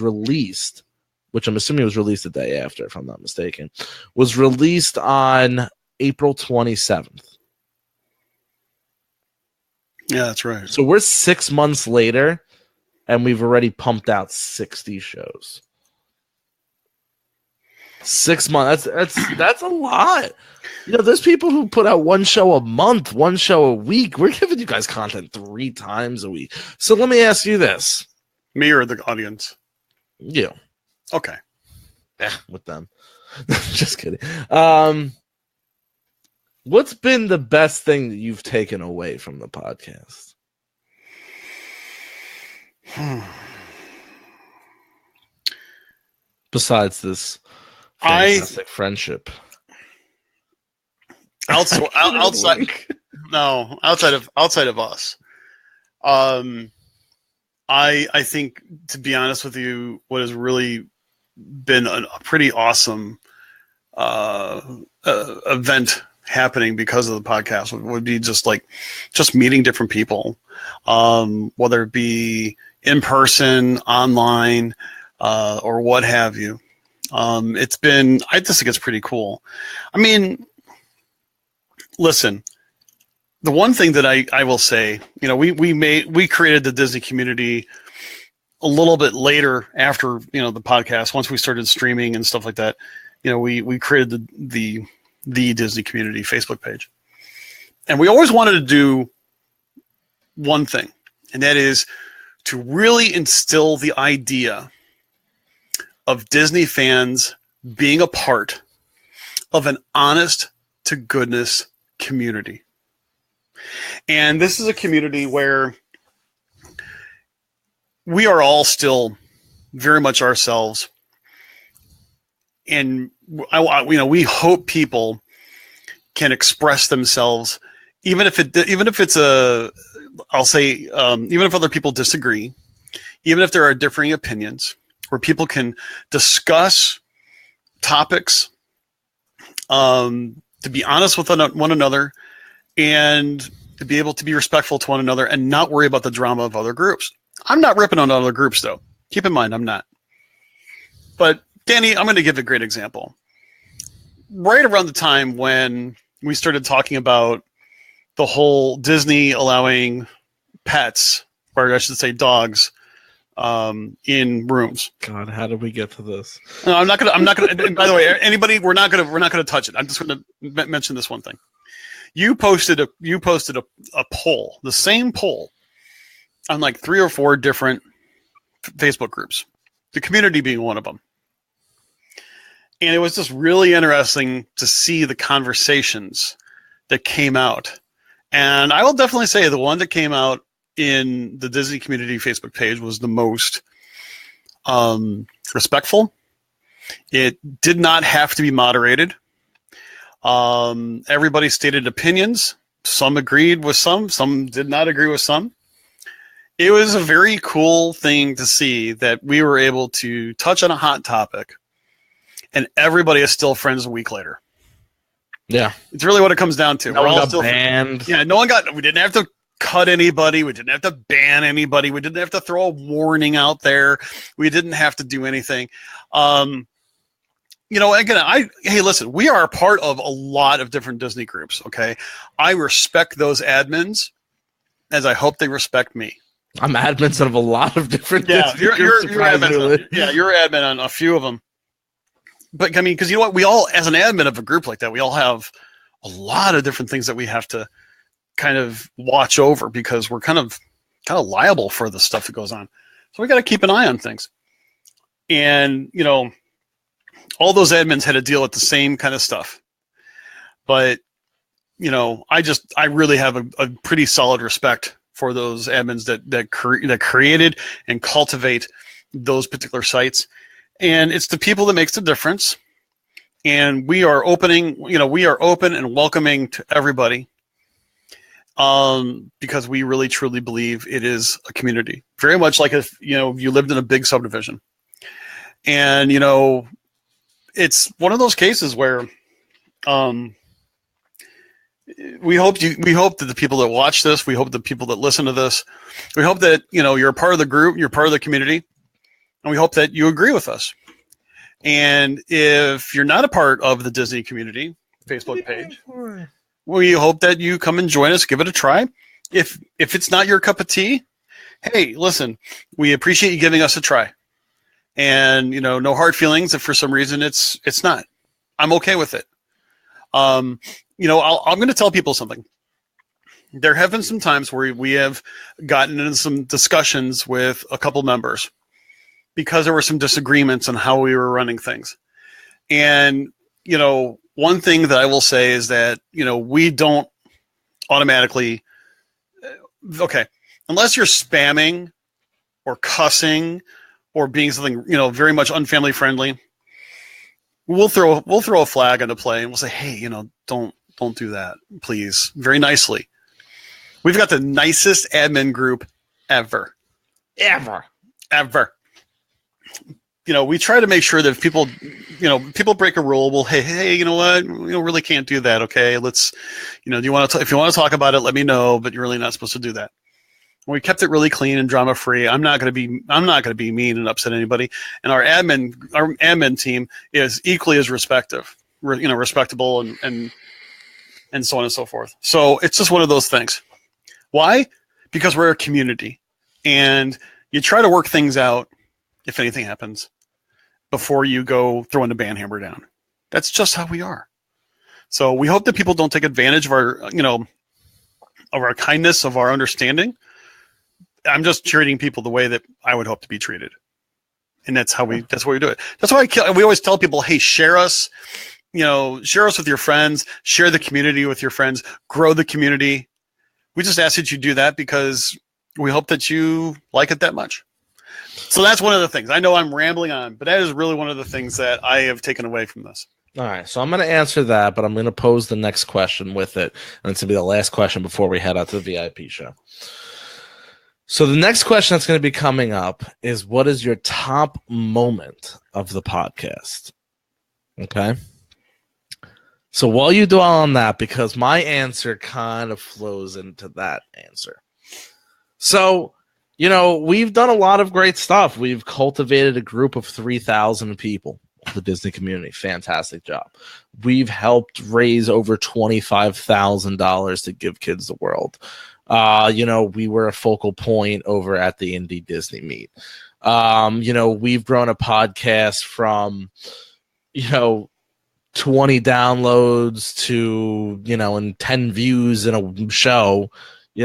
released, which I'm assuming it was released the day after, if I'm not mistaken, was released on April 27th. Yeah, that's right. So we're 6 months later, and we've already pumped out 60 shows. 6 months. That's a lot. There's people who put out one show a month, one show a week. We're giving you guys content 3 times a week. So let me ask you this. Me or the audience? You. Okay. Yeah, with them. Just kidding. What's been the best thing that you've taken away from the podcast? Besides this fantastic friendship. Outside of us. I think, to be honest with you, what has really been a pretty awesome event happening because of the podcast would be just meeting different people, whether it be in person, online, or what have you. I just think it's pretty cool. I mean, listen, the one thing that I will say, we created the Disney community a little bit later after, the podcast, once we started streaming and stuff like that. We created the Disney community Facebook page. And we always wanted to do one thing, and that is to really instill the idea of Disney fans being a part of an honest to goodness community. And this is a community where we are all still very much ourselves. And we hope people can express themselves, even if other people disagree, even if there are differing opinions, where people can discuss topics, to be honest with one another, and to be able to be respectful to one another and not worry about the drama of other groups. I'm not ripping on other groups, though. Keep in mind, I'm not. But Danny, I'm going to give a great example. Right around the time when we started talking about the whole Disney allowing pets, or I should say dogs, in rooms. God, how did we get to this? No, I'm not gonna. And by the way, anybody, we're not gonna touch it. I'm just gonna mention this one thing. You posted a poll, the same poll on like 3 or 4 different Facebook groups, the community being one of them. And it was just really interesting to see the conversations that came out. And I will definitely say the one that came out in the Disney community Facebook page was the most respectful. It did not have to be moderated. Everybody stated opinions. Some agreed with some did not agree with some. It was a very cool thing to see that we were able to touch on a hot topic and everybody is still friends a week later. Yeah. It's really what it comes down to. No We're one all got still banned. Yeah, we didn't have to cut anybody. We didn't have to ban anybody. We didn't have to throw a warning out there. We didn't have to do anything. Again, hey, listen, we are a part of a lot of different Disney groups, okay? I respect those admins as I hope they respect me. I'm admins of a lot of different Disney you're groups, admin. You're admin on a few of them. But I mean, because you know what, we all, as an admin of a group like that, we all have a lot of different things that we have to kind of watch over because we're kind of liable for the stuff that goes on. So we got to keep an eye on things. And, all those admins had to deal with the same kind of stuff. But, I really have a pretty solid respect for those admins that created and cultivate those particular sites. And it's the people that makes the difference. And we are open and welcoming to everybody. Because we really truly believe it is a community, very much like if you lived in a big subdivision, and it's one of those cases where we hope that the people that watch this, we hope the people that listen to this, we hope that you're a part of the group, you're part of the community, and we hope that you agree with us. And if you're not a part of the Disney community Facebook page, we hope that you come and join us, give it a try. If it's not your cup of tea, hey, listen, we appreciate you giving us a try. And, no hard feelings if for some reason it's not. I'm okay with it. I'm going to tell people something. There have been some times where we have gotten into some discussions with a couple members because there were some disagreements on how we were running things. And, one thing that I will say is that, we don't automatically, unless you're spamming or cussing or being something, very much unfamily friendly, we'll throw a flag into play and we'll say, hey, don't do that, please, very nicely. We've got the nicest admin group ever. We try to make sure that if people break a rule, we'll, hey, you know what? We really can't do that. Okay. Let's, do you want to, if you want to talk about it, let me know, but you're really not supposed to do that. We kept it really clean and drama free. I'm not going to be mean and upset anybody. And our admin team is equally as respectable and so on and so forth. So it's just one of those things. Why? Because we're a community and you try to work things out if anything happens before you go throwing the ban hammer down. That's just how we are. So we hope that people don't take advantage of our, of our kindness, of our understanding. I'm just treating people the way that I would hope to be treated. And that's why we do it. That's why we always tell people, hey, share us, share us with your friends, share the community with your friends, grow the community. We just ask that you do that because we hope that you like it that much. So that's one of the things. I know I'm rambling on, but that is really one of the things that I have taken away from this. All right, so I'm going to answer that, but I'm going to pose the next question with it, and it's going to be the last question before we head out to the VIP show. So the next question that's going to be coming up is, what is your top moment of the podcast? Okay. So while you dwell on that, because my answer kind of flows into that answer. So, we've done a lot of great stuff. We've cultivated a group of 3,000 people, the Disney community. Fantastic job. We've helped raise over $25,000 to give kids the world. We were a focal point over at the Indie Disney Meet. We've grown a podcast from, 20 downloads to, and 10 views in a show,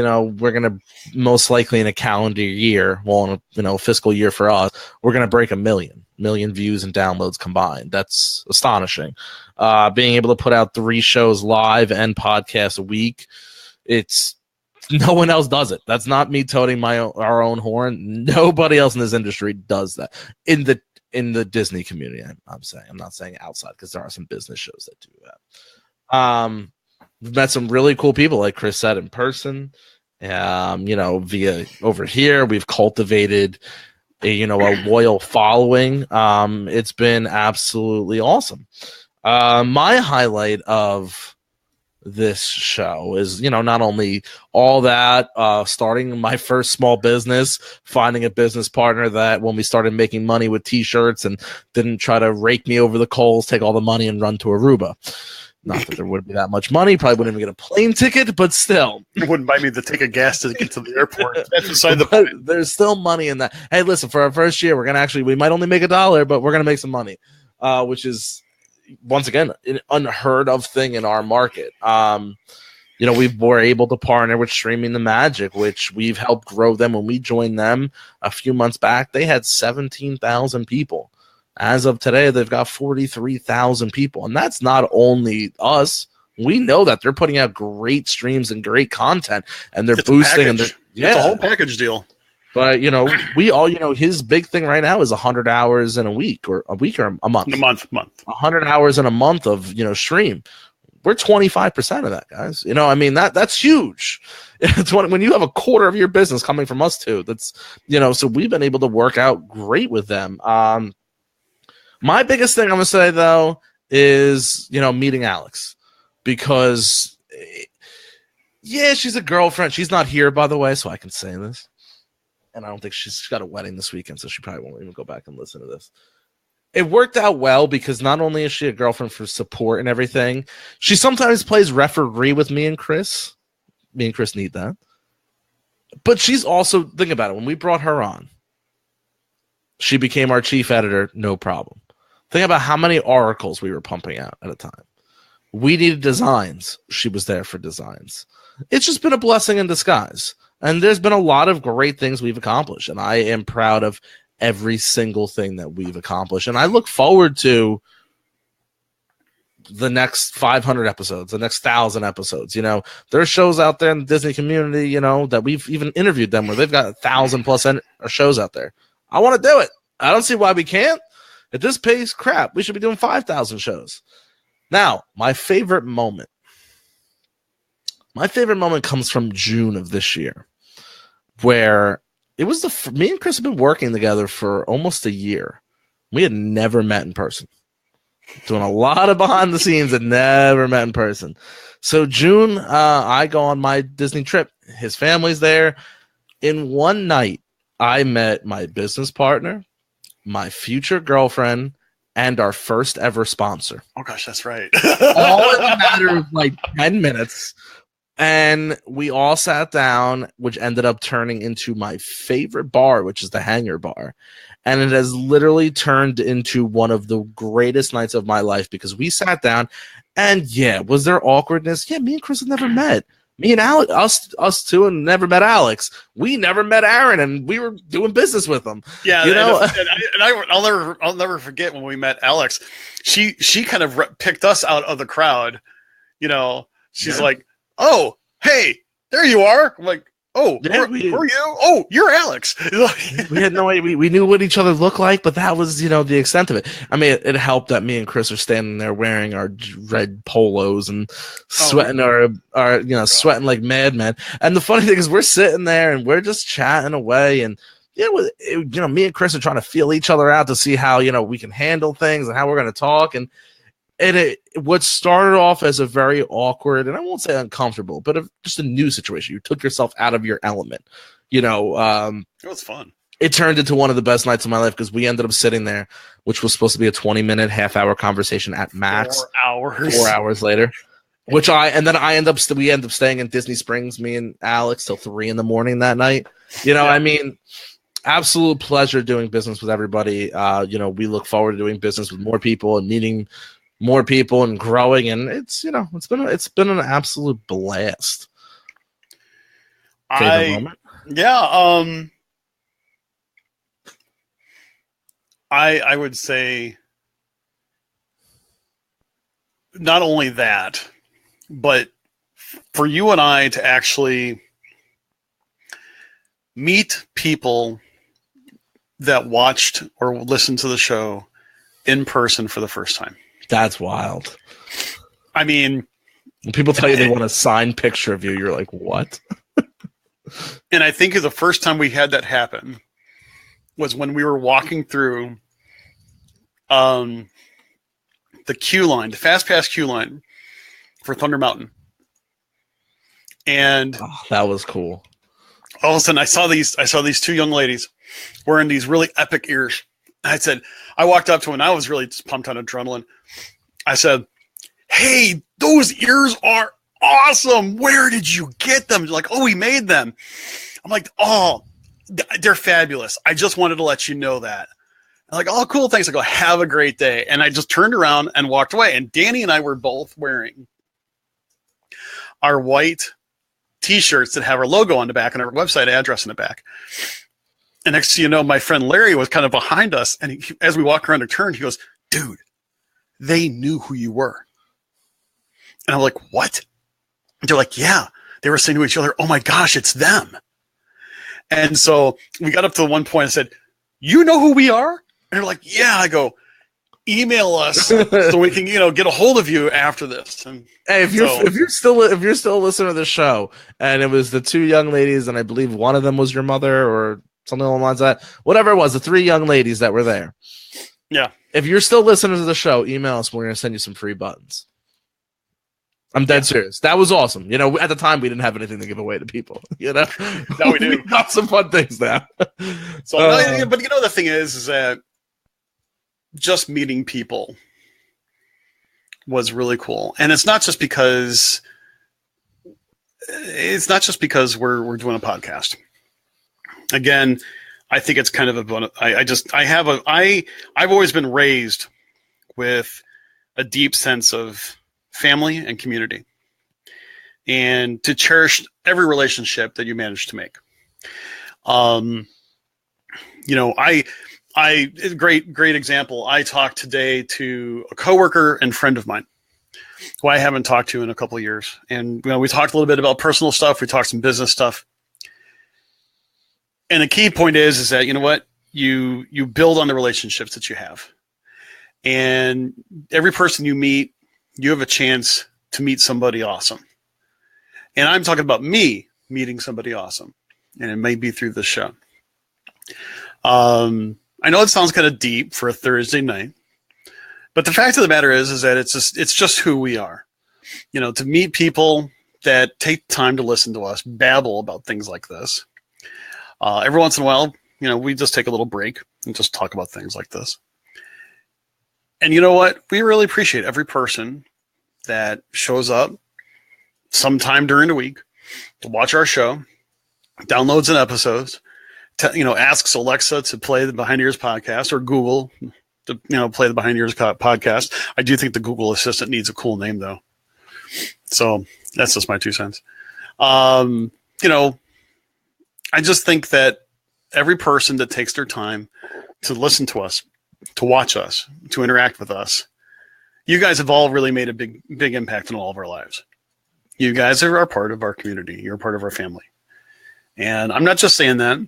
we're gonna most likely in a calendar year, well, in a fiscal year for us, we're gonna break 1 million views and downloads combined. That's astonishing. Being able to put out 3 shows live and podcasts a week, no one else does it. That's not me toting our own horn. Nobody else in this industry does that in the Disney community. I'm not saying outside, because there are some business shows that do that. We've met some really cool people, like Chris said, in person. Via over here, we've cultivated a loyal following. It's been absolutely awesome. My highlight of this show is, not only all that, starting my first small business, finding a business partner that when we started making money with t-shirts and didn't try to rake me over the coals, take all the money and run to Aruba. Not that there wouldn't be that much money, probably wouldn't even get a plane ticket, but still. You wouldn't buy me the ticket gas to get to the airport. That's beside the point. There's still money in that. Hey, listen, for our first year, we might only make $1, but we're gonna make some money. Which is, once again, an unheard of thing in our market. We were able to partner with Streaming the Magic, which we've helped grow them. When we joined them a few months back, they had 17,000 people. As of today, they've got 43,000 people. And that's not only us. We know that they're putting out great streams and great content, and they're boosting. And it's a whole package deal. But, we all, his big thing right now is 100 hours in a week or a month. A month. 100 hours in a month of, stream. We're 25% of that, guys. That's huge. It's when you have a quarter of your business coming from us too. That's, so we've been able to work out great with them. My biggest thing I'm going to say, though, is, meeting Alex, because, she's a girlfriend. She's not here, by the way, so I can say this. And I don't think she's got a wedding this weekend, so she probably won't even go back and listen to this. It worked out well because not only is she a girlfriend for support and everything, she sometimes plays referee with me and Chris. Me and Chris need that. But she's also, think about it, when we brought her on, she became our chief editor, no problem. Think about how many articles we were pumping out at a time. We needed designs. She was there for designs. It's just been a blessing in disguise. And there's been a lot of great things we've accomplished. And I am proud of every single thing that we've accomplished. And I look forward to the next 500 episodes, the next 1,000 episodes. There are shows out there in the Disney community, that we've even interviewed them where they've got 1,000+ shows out there. I want to do it. I don't see why we can't. At this pace, crap, we should be doing 5,000 shows. Now, my favorite moment comes from June of this year, where it was me and Chris have been working together for almost a year. We had never met in person. Doing a lot of behind the scenes and never met in person. So June, I go on my Disney trip. His family's there. In one night, I met my business partner, my future girlfriend, and our first ever sponsor. Oh gosh, that's right. All in a matter of like 10 minutes. And we all sat down, which ended up turning into my favorite bar, which is the Hangar Bar. And it has literally turned into one of the greatest nights of my life, because we sat down and was there awkwardness? Yeah, me and Chris had never met. Me and Alex, us two, and never met Alex. We never met Aaron, and we were doing business with him. Yeah, I'll never forget when we met Alex. She kind of picked us out of the crowd. She's like, "Oh, hey, there you are." I'm like, "Oh, yeah, who are you? Oh, you're Alex." We had no idea. We knew what each other looked like, but that was, the extent of it. I mean, it helped that me and Chris are standing there wearing our red polos and sweating sweating like madmen. And the funny thing is, we're sitting there and we're just chatting away, and me and Chris are trying to feel each other out to see how we can handle things and how we're going to talk. And what started off as a very awkward, and I won't say uncomfortable, but just a new situation. You took yourself out of your element. It was fun. It turned into one of the best nights of my life, because we ended up sitting there, which was supposed to be a 20-minute, half-hour conversation at max. 4 hours. 4 hours later. We end up staying in Disney Springs, me and Alex, till 3 a.m. that night. I mean, absolute pleasure doing business with everybody. We look forward to doing business with more people and meeting more people and growing, and it's been an absolute blast. Favorite moment? Yeah. I would say not only that, but for you and I to actually meet people that watched or listened to the show in person for the first time. That's wild. I mean, when people tell you they want a signed picture of you, you're like, what? And I think the first time we had that happen was when we were walking through the queue line, the Fast Pass queue line for Thunder Mountain. And that was cool. All of a sudden I saw these two young ladies wearing these really epic ears. I walked up to them and I was really just pumped on adrenaline. I said, "Hey, those ears are awesome. Where did you get them?" They're like, "Oh, we made them." I'm like, "Oh, they're fabulous. I just wanted to let you know that." I'm like, "Oh, cool. Thanks." I go, "Have a great day." And I just turned around and walked away. And Danny and I were both wearing our white T-shirts that have our logo on the back and our website address in the back. And next thing you know, my friend Larry was kind of behind us. And as we walked around a turn, he goes, "Dude, they knew who you were." And I'm like, "What?" And they're like, "Yeah." They were saying to each other, "Oh my gosh, it's them." And so we got up to one point and said, "You know who we are?" And they're like, "Yeah." I go, "Email us so we can, get a hold of you after this." And hey, if you're still a listener to the show, and it was the two young ladies, and I believe one of them was your mother or something along the lines of that, whatever it was, the three young ladies that were there. Yeah. If you're still listening to the show, email us. We're going to send you some free buttons. I'm dead serious. That was awesome. At the time we didn't have anything to give away to people. Now we do. We got some fun things now. So, but the thing is that just meeting people was really cool, and it's not just because we're doing a podcast. Again, I think it's kind of I've always been raised with a deep sense of family and community, and to cherish every relationship that you manage to make. Great example. I talked today to a coworker and friend of mine who I haven't talked to in a couple of years. And we talked a little bit about personal stuff. We talked some business stuff. And the key point is that, you build on the relationships that you have. And every person you meet, you have a chance to meet somebody awesome. And I'm talking about me meeting somebody awesome. And it may be through this show. I know it sounds kind of deep for a Thursday night, but the fact of the matter is that it's just who we are. To meet people that take time to listen to us babble about things like this. Every once in a while, we just take a little break and just talk about things like this. And you know what? We really appreciate every person that shows up sometime during the week to watch our show, downloads an episodes, asks Alexa to play the Behind Ears podcast, or Google to play the Behind Ears podcast. I do think the Google Assistant needs a cool name though. So that's just my 2 cents. I just think that every person that takes their time to listen to us, to watch us, to interact with us, you guys have all really made a big impact in all of our lives. You guys are part of our community. You're part of our family. And I'm not just saying that.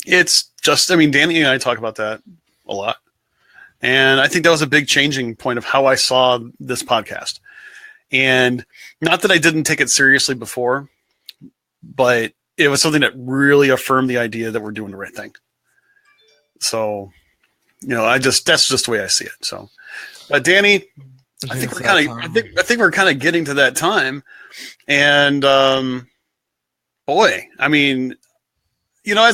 It's just, Danny and I talk about that a lot. And I think that was a big changing point of how I saw this podcast. And not that I didn't take it seriously before, but it was something that really affirmed the idea that we're doing the right thing. So, that's just the way I see it. So, Danny, I think we're kind of getting to that time. And, as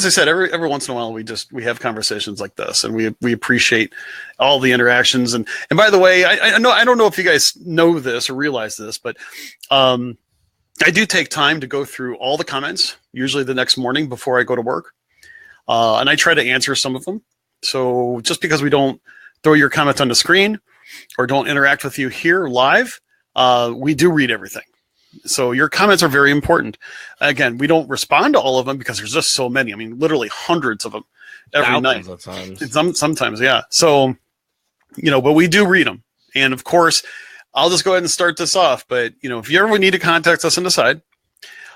I said, every once in a while we have conversations like this, and we appreciate all the interactions. And by the way, I don't know if you guys know this or realize this, but I do take time to go through all the comments, usually the next morning before I go to work, and I try to answer some of them. So just because we don't throw your comments on the screen or don't interact with you here live, we do read everything. So your comments are very important. Again, we don't respond to all of them because there's just so many. I mean, literally hundreds of them every night. Of times. Sometimes, yeah. So, but we do read them. And of course, I'll just go ahead and start this off. But, if you ever need to contact us on the side,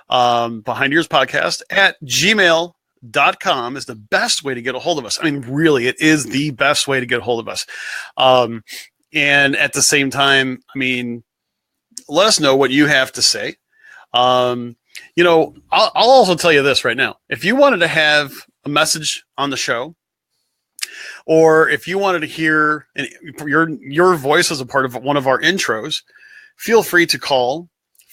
Behind Ears Podcast at gmail.com is the best way to get a hold of us. I mean, really, it is the best way to get a hold of us. And at the same time, I mean, let us know what you have to say. I'll also tell you this right now. If you wanted to have a message on the show, or if you wanted to hear your voice as a part of one of our intros, feel free to call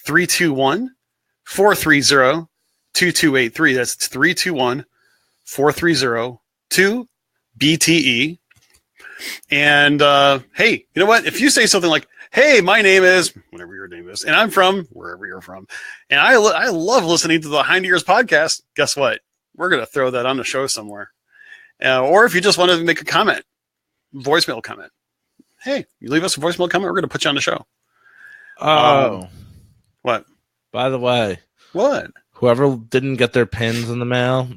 321-430-2283. That's 321-430-2BTE. And hey, you know what? If you say something like, hey, my name is whatever your name is, and I'm from wherever you're from, and I love listening to the Behind Ears podcast, guess what? We're going to throw that on the show somewhere. Or if you just want to make a comment, voicemail comment. Hey, you leave us a voicemail comment, we're going to put you on the show. Oh. What? By the way. What? Whoever didn't get their pins in the mail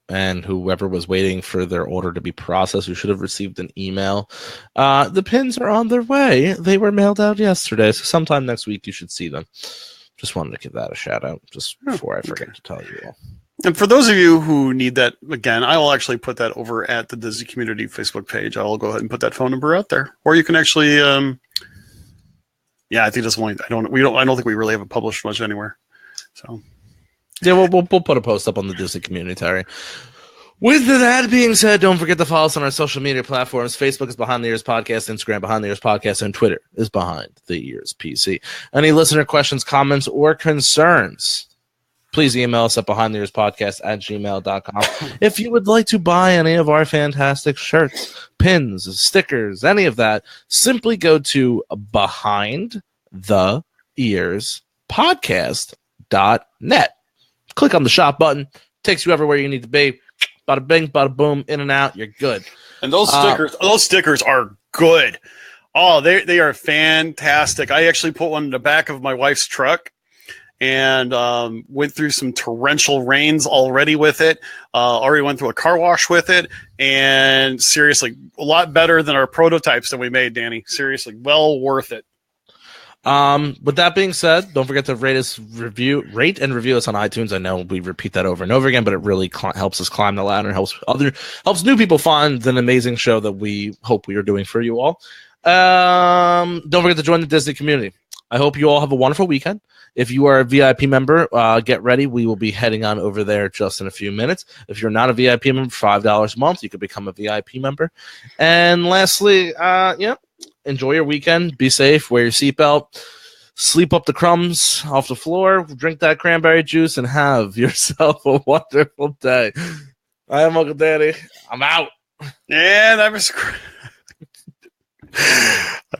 and whoever was waiting for their order to be processed, who should have received an email, the pins are on their way. They were mailed out yesterday, so sometime next week you should see them. Just wanted to give that a shout out just before I forget to tell you all. And for those of you who need that, again, I will actually put that over at the Disney Community Facebook page. I'll go ahead and put that phone number out there, or you can actually, I think that's one. I don't think we really have it published much anywhere. So, yeah, we'll put a post up on the Disney Community, Terry. With that being said, don't forget to follow us on our social media platforms. Facebook is Behind the Ears Podcast, Instagram Behind the Ears Podcast, and Twitter is Behind the Ears PC. Any listener questions, comments, or concerns, please email us at behindtheearspodcast@gmail.com. If you would like to buy any of our fantastic shirts, pins, stickers, any of that, simply go to behindtheearspodcast.net. Click on the shop button. Takes you everywhere you need to be. Bada bing, bada boom, in and out. You're good. And those stickers are good. Oh, they are fantastic. I actually put one in the back of my wife's truck and went through some torrential rains already with it. Already went through a car wash with it. And seriously, a lot better than our prototypes that we made, Danny. Seriously, well worth it. With that being said, don't forget to rate and review us on iTunes. I know we repeat that over and over again, but it really helps us climb the ladder and helps new people find an amazing show that we hope we are doing for you all. Don't forget to join the Disney community. I hope you all have a wonderful weekend. If you are a VIP member, get ready. We will be heading on over there just in a few minutes. If you're not a VIP member, $5 a month, you could become a VIP member. And lastly, enjoy your weekend. Be safe. Wear your seatbelt. Sleep up the crumbs off the floor. Drink that cranberry juice and have yourself a wonderful day. I am Uncle Danny. I'm out. And I'm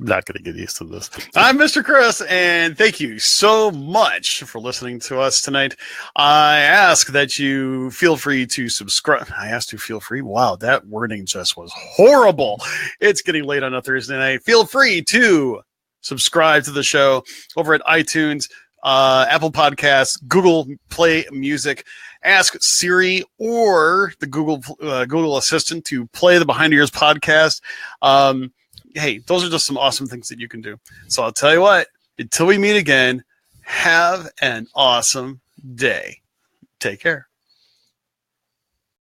not going to get used to this. I'm Mr. Chris, and thank you so much for listening to us tonight. I ask that you feel free to subscribe. Wow, that wording just was horrible. It's getting late on a Thursday night. Feel free to subscribe to the show over at iTunes, Apple Podcasts, Google Play Music. Ask Siri or the Google Assistant to play the Behind Ears podcast. Hey, those are just some awesome things that you can do. So I'll tell you what, until we meet again, have an awesome day. Take care.